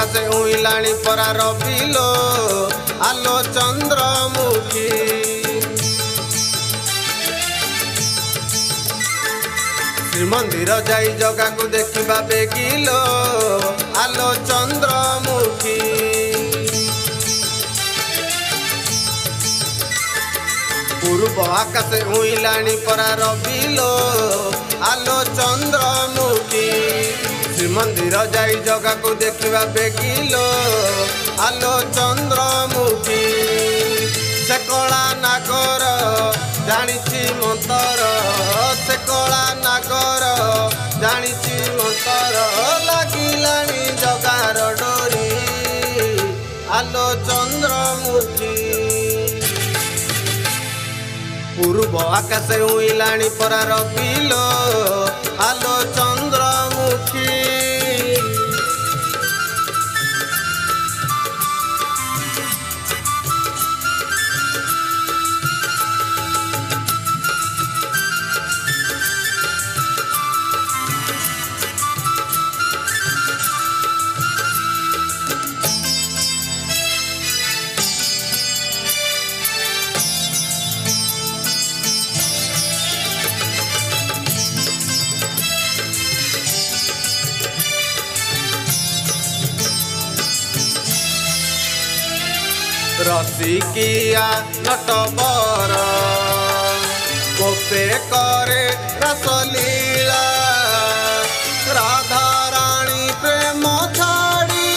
आकाशे उइलाणी परा रबिलो आलो चंद्रमुखी। श्रीमंदिर जाई जगा को देखिबा बेगिलो आलो चंद्रमुखी। पूर्व आकाशे उइलाणी परा रबिलो आलो चंद्रमुखी। श्रीमंदिर जाई जगा को देखिबा बेगिलो आलो चंद्रमुखी। से कला नागर जानिछि मंतर से कला नागर जानिछि मंतर लागिलाणी जगार डोरी आलो चंद्रमुखी। पूर्व आकाशे उइलाणी परा रबिलो आलो चंद्रमुखी। रसिकिया नटवर कोपे करे रसलीला। राधा रानी प्रेम छाड़ी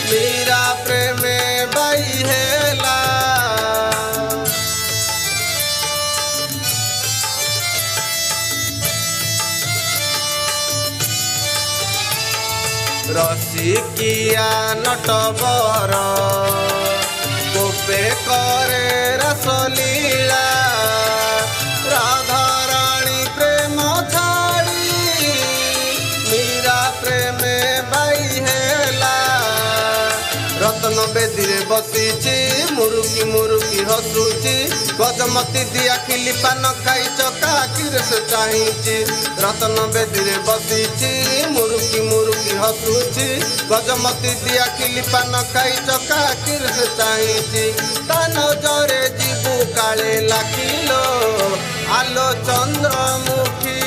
मीरा प्रेमे बाई हेला। रसिकिया नटवर कोपे करे रसलीला। राधा रानी प्रेम छाड़ी मीरा प्रेमे बाई हेला। रतन बेदीरे बसीची मुरुकी मुरुकी हसुची। गजमती दिया खिली पान खाई चका किरे से चाहिची। रतन बेदीरे बसीची मुरुकी मुरुकी हसुची। गजमती दिया खिली पान खाई चका किरे से चाहिची। ता नजरे जीबू काले लाखिलो आलो चंद्रमुखी।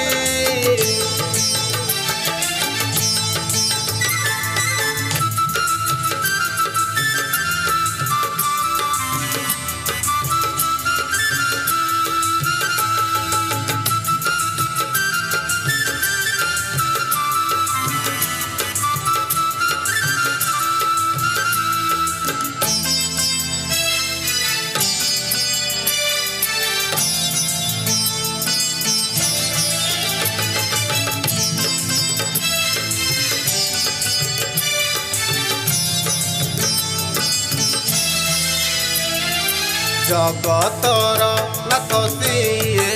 जगतर नाथ सिए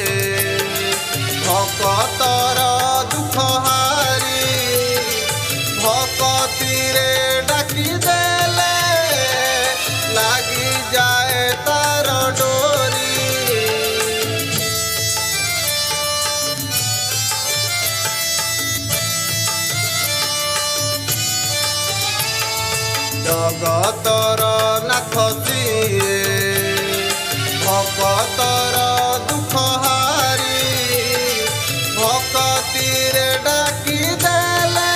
भक्तर दुख हारी। भक्तिरे डाकी देले लागी जाए तार डोरी। जगतर नाथ सिए भक्तर दुख हारी। भक्तिरे डाकी देले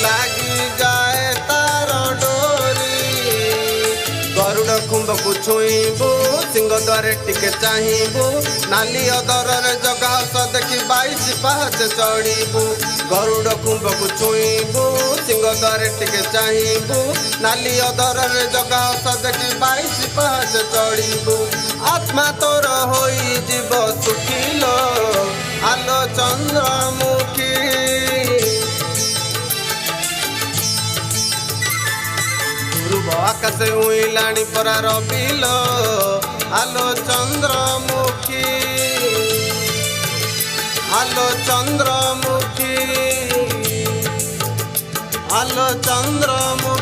लागी जाए तार डोरी। गरुड़ कुंभ को छुईबू सिंह द्वारे टिके चाहिबू। नाली अदर जगा हस देखी 22 पाहच चढ़ीबू। गरुड़ कुंभ को छुईबू सिंह द्वारे टिके चाहिबू। नाली अदर जगा हस देखी 22 पाहच चढ़ीबू। आत्मा तोर होई जीव सुखिलो आलो चंद्रमुखी। पूर्व आकाशे उइलाणी परा रबिलो आलो चंद्रमुखी। आलो चंद्रमुखी आलो चंद्रमुखी।